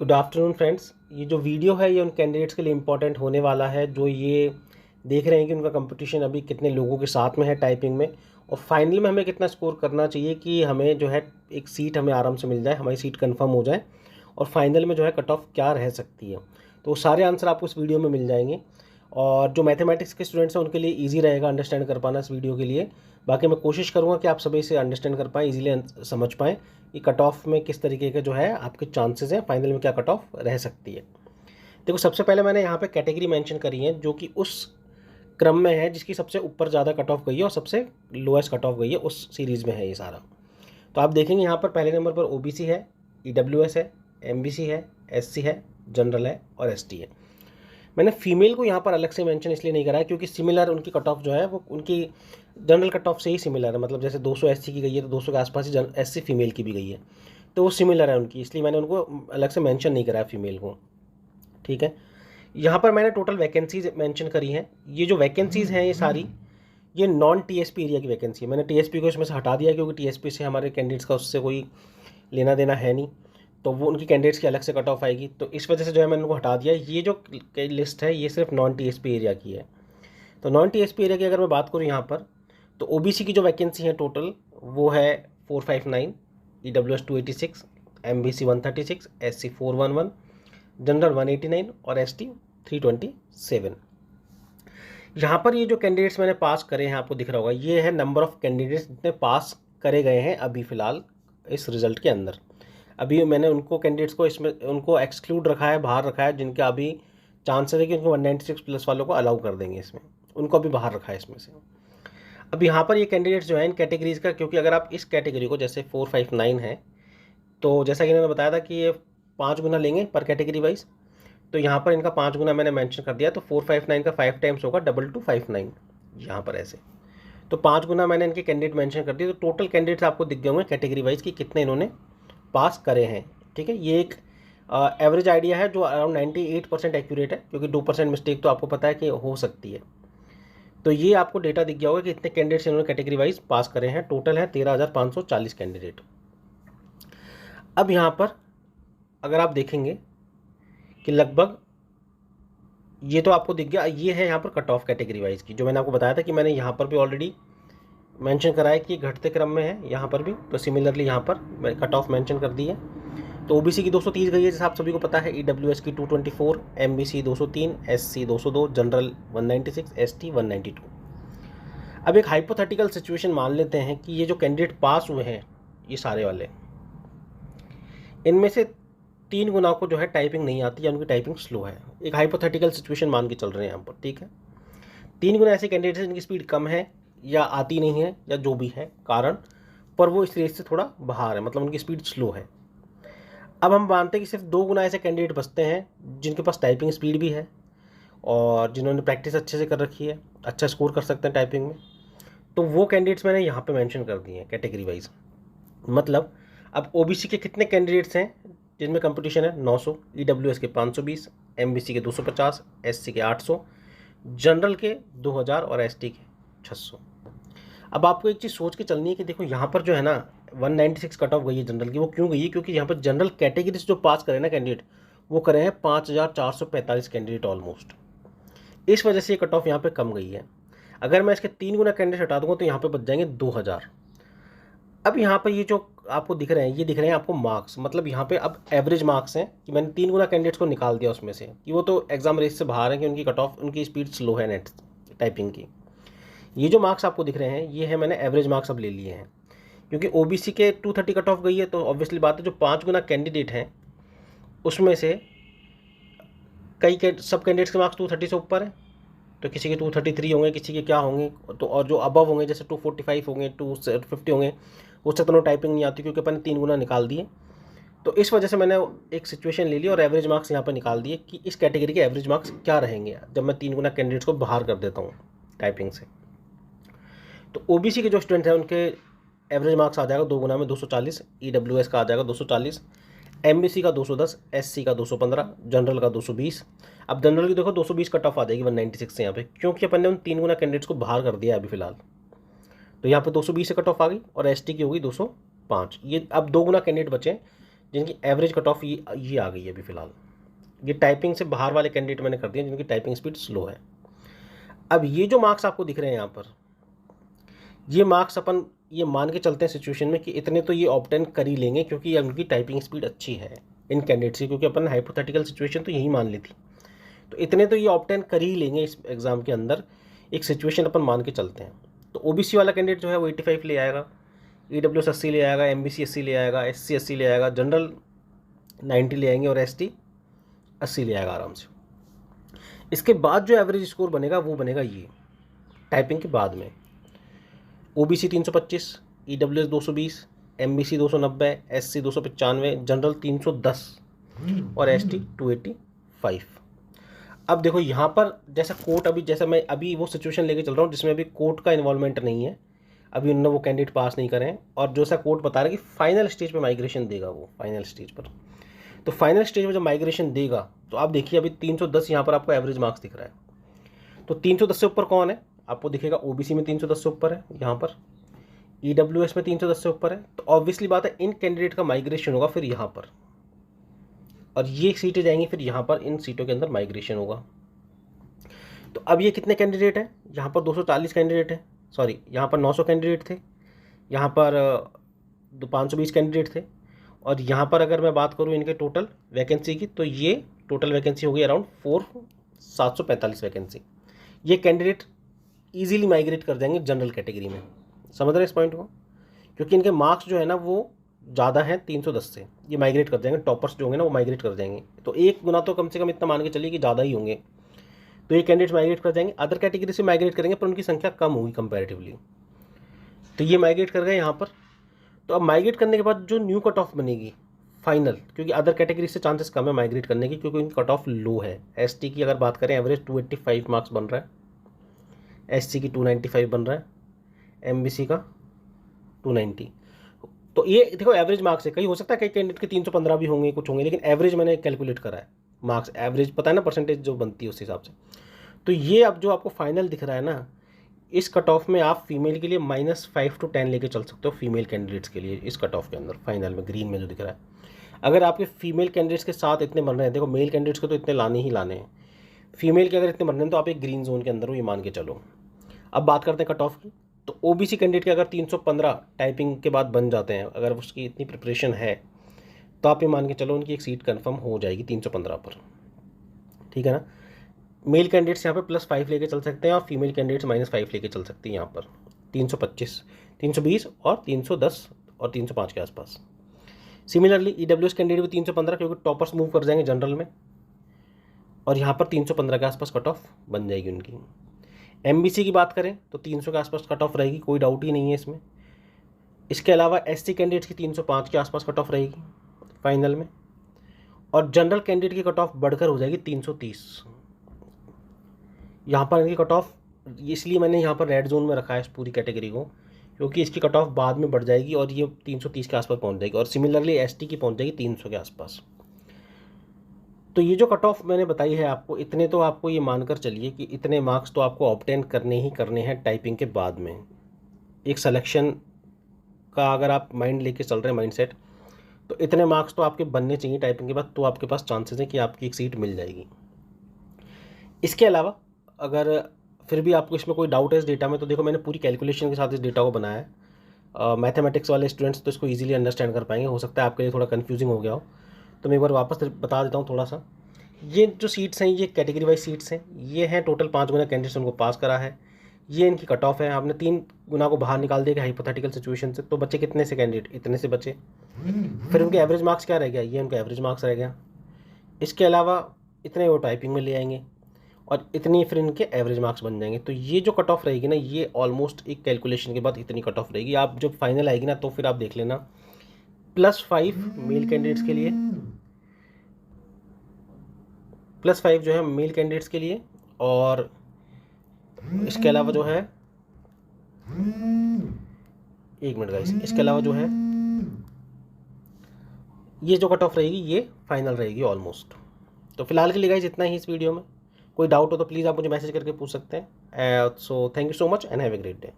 Good afternoon friends. ये जो video है ये उन कैंडिडेट्स के लिए इम्पॉर्टेंट होने वाला है जो ये देख रहे हैं कि उनका कंपटीशन अभी कितने लोगों के साथ में है टाइपिंग में, और फाइनल में हमें कितना स्कोर करना चाहिए कि हमें जो है एक सीट हमें आराम से मिल जाए, हमारी सीट कंफर्म हो जाए, और फाइनल में जो है कट ऑफ क्या रह सकती है। तो सारे आंसर आपको इस वीडियो में मिल जाएंगे, और जो मैथमेटिक्स के स्टूडेंट्स हैं उनके लिए ईजी रहेगा अंडरस्टैंड कर पाना इस वीडियो के लिए। बाकी मैं कोशिश करूँगा कि आप सभी इसे अंडरस्टैंड कर पाएँ, ईजिली समझ पाएँ कि कट ऑफ में किस तरीके के जो है आपके चांसेस हैं, फाइनल में क्या कट ऑफ रह सकती है। देखो, सबसे पहले मैंने यहाँ पे कैटेगरी मेंशन करी है जो कि उस क्रम में है जिसकी सबसे ऊपर ज़्यादा कट ऑफ गई है और सबसे लोएस्ट कट ऑफ गई है, उस सीरीज़ में है ये सारा। तो आप देखेंगे यहाँ पर पहले नंबर पर ओबीसी है, ईडब्ल्यूएस है, एमबीसी है, एससी है, जनरल है और एसटी है। मैंने फीमेल को यहाँ पर अलग से मेंशन इसलिए नहीं करा है क्योंकि सिमिलर उनकी कट ऑफ जो है वो उनकी जनरल कट ऑफ से ही सिमिलर है। मतलब जैसे 200 एससी की गई है तो 200 के आसपास ही एससी फीमेल की भी गई है, तो वो सिमिलर है उनकी, इसलिए मैंने उनको अलग से मेंशन नहीं करा है फीमेल को। ठीक है, यहाँ पर मैंने टोटल वैकेंसीज मेंशन करी हैं। ये जो वैकेंसीज हैं ये सारी ये नॉन टीएसपी एरिया की वैकेंसी है। मैंने टीएसपी को इसमें से हटा दिया क्योंकि टीएसपी से हमारे कैंडिडेट्स का उससे कोई लेना देना है नहीं, तो वो उनकी कैंडिडेट्स की अलग से कट ऑफ आएगी, तो इस वजह से जो है मैंने उनको हटा दिया। ये जो लिस्ट है ये सिर्फ नॉन टीएसपी एरिया की है। तो नॉन टीएसपी एरिया की अगर मैं बात करूँ यहाँ पर, तो ओबीसी की जो वैकेंसी है टोटल वो है 459, ईडब्ल्यूएस 286, एमबीसी 136, एससी 411, जनरल 189 और एसटी 327। यहाँ पर ये जो कैंडिडेट्स मैंने पास करे हैं आपको दिख रहा होगा, ये है नंबर ऑफ कैंडिडेट्स जितने पास करे गए हैं अभी फ़िलहाल इस रिज़ल्ट के अंदर। अभी मैंने उनको कैंडिडेट्स को इसमें उनको एक्सक्लूड रखा है, बाहर रखा है, जिनके अभी चांसेस है कि उनको 196 प्लस वालों को अलाउ कर देंगे, इसमें उनको अभी बाहर रखा है इसमें से। अब यहाँ पर ये कैंडिडेट्स जो हैं इन कैटेगरीज़ का, क्योंकि अगर आप इस कैटेगरी को जैसे 459 है तो जैसा कि मैंने बताया था कि ये 5 गुना लेंगे पर कैटेगरी वाइज, तो यहाँ पर इनका 5 गुना मैंने मेंशन कर दिया, तो 459 का 5 टाइम्स होगा 2259 यहाँ पर ऐसे, तो 5 गुना मैंने इनके कैंडिडेट मेंशन कर दिए। तो टोटल कैंडिडेट्स आपको दिख गए होंगे कैटेगरी वाइज कि कितने इन्होंने पास करे हैं। ठीक है, ये एक एवरेज आइडिया है जो अराउंड 98% एक्यूरेट है, क्योंकि 2% मिस्टेक तो आपको पता है कि हो सकती है। तो ये आपको डेटा दिख गया होगा कि इतने कैंडिडेट्स इन्होंने कैटेगरी वाइज पास करे हैं। टोटल है 13,540 कैंडिडेट। अब यहाँ पर अगर आप देखेंगे कि लगभग ये तो आपको दिख गया, ये है यहाँ पर कट ऑफ कैटेगरी वाइज की, जो मैंने आपको बताया था कि मैंने यहाँ पर भी ऑलरेडी मेंशन करा है कि घटते क्रम में है यहाँ पर भी, तो सिमिलरली यहाँ पर मैं कट ऑफ मेंशन कर दी है। तो ओबीसी की 230 गई है जैसे आप सभी को पता है, ईडब्ल्यूएस की 224, एमबीसी 203, एससी 202, जनरल 196, एसटी 192। अब एक हाइपोथेटिकल सिचुएशन मान लेते हैं कि ये जो कैंडिडेट पास हुए हैं ये सारे वाले, इनमें से 3 गुना को जो है टाइपिंग नहीं आती या उनकी टाइपिंग स्लो है। एक हाइपोथेटिकल सिचुएशन मान के चल रहे हैं यहाँ पर। ठीक है, 3 गुना ऐसे कैंडिडेट हैं जिनकी स्पीड कम है या आती नहीं है या जो भी है कारण, पर वो इस रेस से थोड़ा बाहर है, मतलब उनकी स्पीड स्लो है। अब हम मानते हैं कि सिर्फ 2 गुना ऐसे कैंडिडेट बचते हैं जिनके पास टाइपिंग स्पीड भी है और जिन्होंने प्रैक्टिस अच्छे से कर रखी है, अच्छा स्कोर कर सकते हैं टाइपिंग में। तो वो कैंडिडेट्स मैंने यहाँ पे मेंशन कर दिए हैं कैटेगरी वाइज। मतलब अब ओबीसी के कितने कैंडिडेट्स हैं जिनमें कंपटीशन है 900, ईडब्ल्यूएस के 520, एमबीसी के 250, एससी के 800, जनरल के 2000 और एसटी के 600। अब आपको एक चीज़ सोच के चलनी है कि देखो यहाँ पर जो है ना 196 कट ऑफ गई है जनरल की। वो क्यों गई है? क्योंकि यहाँ पर जनरल कैटेगरी से जो पास करे ना कैंडिडेट, वो करे हैं 5445 कैंडिडेट ऑलमोस्ट। इस वजह से ये कट ऑफ यहाँ पे कम गई है। अगर मैं इसके 3 गुना कैंडिडेट हटा दूंगा तो यहाँ पे बच जाएंगे 2000। अब यहाँ पर ये जो आपको दिख रहे हैं ये दिख रहे हैं आपको मार्क्स, मतलब यहाँ पे अब एवरेज मार्क्स हैं कि मैंने 3 गुना कैंडिडेट्स को निकाल दिया उसमें से, कि वो तो एग्जाम रेस से बाहर है कि उनकी कट ऑफ उनकी स्पीड स्लो है नेट टाइपिंग की। ये जो मार्क्स आपको दिख रहे हैं ये है मैंने एवरेज मार्क्स अब ले लिए हैं, क्योंकि ओबीसी के 230 कट ऑफ गई है, तो ऑब्वियसली बात है जो 5 गुना कैंडिडेट हैं उसमें से सब कैंडिडेट्स के मार्क्स 230 से ऊपर है, तो किसी के 233 होंगे, किसी के क्या होंगे, तो और जो अबव होंगे जैसे 245 होंगे, 250 होंगे, उससे तो टाइपिंग नहीं आती क्योंकि अपन ने 3 गुना निकाल दिए। तो इस वजह से मैंने एक सिचुएशन ले ली और एवरेज मार्क्स यहाँ पर निकाल दिए कि इस कैटेगरी के एवरेज मार्क्स क्या रहेंगे जब मैं 3 गुना कैंडिडेट्स को बाहर कर देता हूँ टाइपिंग से। तो ओबीसी के जो स्टूडेंट हैं उनके एवरेज मार्क्स आ जाएगा 2 गुना में 240, ईडब्ल्यूएस का आ जाएगा 240, एमबीसी का 210, एससी का 215, जनरल का 220। अब जनरल की देखो 220 कट ऑफ आ जाएगी 196 से यहाँ पे, क्योंकि अपन ने उन 3 गुना कैंडिडेट्स को बाहर कर दिया अभी फिलहाल, तो यहाँ पे 220 से कट ऑफ आ गई और एसटी की होगी 205। ये अब 2 गुना कैंडिडेट बचे जिनकी एवरेज कट ऑफ ये आ गई है अभी फ़िलहाल। ये टाइपिंग से बाहर वाले कैंडिडेट मैंने कर दिए जिनकी टाइपिंग स्पीड स्लो है। अब ये जो मार्क्स आपको दिख रहे हैं यहाँ पर, ये मार्क्स अपन ये मान के चलते हैं सिचुएशन में कि इतने तो ये ऑब्टेन कर ही लेंगे क्योंकि उनकी टाइपिंग स्पीड अच्छी है इन कैंडिडेट्स की, क्योंकि अपन हाइपोथेटिकल सिचुएशन तो यही मान ली थी। तो इतने तो ये ऑब्टेन कर ही लेंगे इस एग्ज़ाम के अंदर, एक सिचुएशन अपन मान के चलते हैं। तो ओबीसी वाला कैंडिडेट जो है वो 85 ले आएगा, ईडब्ल्यूएस 80 ले आएगा, एमबीसी 80 ले आएगा, एससी 80 ले आएगा, जनरल 90 ले आएंगे और एसटी 80 ले आएगा आराम से। इसके बाद जो एवरेज स्कोर बनेगा वो बनेगा ये टाइपिंग के बाद में। OBC 325, EWS 220, MBC 290, SC 295, general 310 और एसटी 285। अब देखो यहाँ पर जैसा कोर्ट अभी, जैसा मैं अभी वो सिचुएशन लेके चल रहा हूँ जिसमें अभी कोर्ट का इन्वॉल्वमेंट नहीं है, अभी उन्होंने वो कैंडिडेट पास नहीं करे हैं, और जो सा कोर्ट बता रहा है कि फाइनल स्टेज पे माइग्रेशन देगा वो, फाइनल स्टेज पर। तो फाइनल स्टेज में जब माइग्रेशन देगा तो आप देखिए अभी 310 यहाँ पर आपको एवरेज मार्क्स दिख रहा है। तो 310 से ऊपर कौन है आपको दिखेगा, ओबीसी में 310 से ऊपर है, यहाँ पर ईडब्ल्यूएस में 310 से ऊपर है। तो ऑब्वियसली बात है इन कैंडिडेट का माइग्रेशन होगा फिर यहाँ पर, और ये सीटें जाएंगी फिर यहाँ पर, इन सीटों के अंदर माइग्रेशन होगा। तो अब ये कितने कैंडिडेट हैं, यहाँ पर 240 कैंडिडेट हैं, सॉरी यहाँ पर 900 कैंडिडेट थे, यहाँ पर 520 कैंडिडेट थे, और यहाँ पर अगर मैं बात करूँ इनके टोटल वैकेंसी की तो ये टोटल वैकेंसी हो गई अराउंड 745 वैकेंसी। ये कैंडिडेट ईजिली माइग्रेट कर जाएंगे जनरल कैटेगरी में, समझ रहे हैं इस पॉइंट को, क्योंकि इनके मार्क्स जो है ना वो ज़्यादा हैं 310 से, ये माइग्रेट कर जाएंगे, टॉपर्स जो होंगे ना वो माइग्रेट कर जाएंगे। तो एक गुना तो कम से कम इतना मान के चलिए कि ज़्यादा ही होंगे, तो ये कैंडिडेट्स माइग्रेट कर जाएंगे। अदर कैटेगरी से माइग्रेट करेंगे पर उनकी संख्या कम होगी कंपैरेटिवली, तो ये माइग्रेट कर गए यहाँ पर। तो अब माइग्रेट करने के बाद जो न्यू कट ऑफ बनेगी फाइनल, क्योंकि अदर कैटेगरी से चांसेस कम है माइग्रेट करने की क्योंकि उनकी कट ऑफ लो है। एसटी की अगर बात करें एवरेज 285 मार्क्स बन रहा है, एससी की 295 बन रहा है, एमबीसी का 290। तो ये देखो एवरेज मार्क्स है, कहीं हो सकता है कई कैंडिडेट के 315 भी होंगे, कुछ होंगे, लेकिन एवरेज मैंने कैलकुलेट करा है, मार्क्स एवरेज पता है ना, परसेंटेज जो बनती है उस हिसाब से। तो ये अब जो आपको फाइनल दिख रहा है ना, इस कट ऑफ में आप फीमेल के लिए -5 to 10 लेके चल सकते हो फीमेल कैंडिडेट्स के लिए। इस कट ऑफ के अंदर फाइनल में ग्रीन में जो दिख रहा है, अगर आपके फीमेल कैंडिडेट्स के साथ इतने बन रहे हैं, देखो मेल कैंडिडेट्स को तो इतने लाने ही लाने हैं, फीमेल के अगर इतने बन रहे हैं तो आप एक ग्रीन जोन के अंदर हो, ये मान के चलो। अब बात करते हैं कट ऑफ की, तो ओबीसी कैंडिडेट के अगर 315 टाइपिंग के बाद बन जाते हैं, अगर उसकी इतनी प्रिपरेशन है तो आप ये मान के चलो उनकी एक सीट कंफर्म हो जाएगी 315 पर, ठीक है ना। मेल कैंडिडेट्स यहाँ पे +5 लेके चल सकते हैं और फीमेल कैंडिडेट्स -5 लेके चल सकती हैं यहाँ पर 325, 320 और 310 और 305 के आसपास। सिमिलरली ईडब्ल्यूएस कैंडिडेट भी 315 क्योंकि टॉपर्स मूव कर जाएंगे जनरल में, और यहाँ पर 315 के आसपास कट ऑफ बन जाएगी उनकी। एमबीसी की बात करें तो 300 के आसपास कट ऑफ रहेगी, कोई डाउट ही नहीं है इसमें। इसके अलावा एसटी कैंडिडेट्स की 305 के आसपास कट ऑफ रहेगी फाइनल में, और जनरल कैंडिडेट की कट ऑफ बढ़कर हो जाएगी 330। यहाँ पर इनकी कट ऑफ, इसलिए मैंने यहाँ पर रेड जोन में रखा है इस पूरी कैटेगरी को, क्योंकि इसकी कट ऑफ बाद में बढ़ जाएगी और ये 330 के आसपास पहुँच जाएगी, और सिमिलरली एसटी की पहुँच जाएगी 300 के आसपास। तो ये जो कट ऑफ मैंने बताई है आपको, इतने तो आपको ये मानकर चलिए कि इतने मार्क्स तो आपको ऑब्टेन करने ही करने हैं टाइपिंग के बाद में। एक सिलेक्शन का अगर आप माइंड लेके चल रहे हैं माइंडसेट, तो इतने मार्क्स तो आपके बनने चाहिए टाइपिंग के बाद, तो आपके पास चांसेस हैं कि आपकी एक सीट मिल जाएगी। इसके अलावा अगर फिर भी आपको इसमें कोई डाउट है इस डेटा में, तो देखो मैंने पूरी कैलकुलेशन के साथ इस डेटा को बनाया है। मैथमेटिक्स वाले स्टूडेंट्स तो इसको ईजिली अंडरस्टैंड कर पाएंगे, हो सकता है आपके लिए थोड़ा कन्फ्यूजिंग हो गया हो, तो मैं एक बार वापस बता देता हूँ थोड़ा सा। ये जो सीट्स हैं ये कैटेगरी वाइज सीट्स हैं, ये हैं टोटल 5 गुना कैंडिडेट्स उनको पास करा है, ये इनकी कट ऑफ है। आपने 3 गुना को बाहर निकाल दिया हाइपोथेटिकल सिचुएशन से, तो बच्चे कितने से कैंडिडेट, इतने से बचे। फिर उनके एवरेज मार्क्स क्या रह गया, ये उनका एवरेज मार्क्स रह गया। इसके अलावा इतने वो टाइपिंग में ले आएंगे और इतनी फिर इनके एवरेज मार्क्स बन जाएंगे। तो ये जो कट ऑफ रहेगी ना, ये ऑलमोस्ट एक कैलकुलेशन के बाद इतनी कट ऑफ रहेगी। आप जब फाइनल आएगी ना तो फिर आप देख लेना, +5 मेल कैंडिडेट्स के लिए, +5 जो है मेल कैंडिडेट्स के लिए, और इसके अलावा जो है, एक मिनट गाइस, इसके अलावा जो है ये जो कट ऑफ रहेगी ये फाइनल रहेगी ऑलमोस्ट। तो फिलहाल के लिए गाइस इतना ही इस वीडियो में। कोई डाउट हो तो प्लीज़ आप मुझे मैसेज करके पूछ सकते हैं। So thank you so much and have a great day.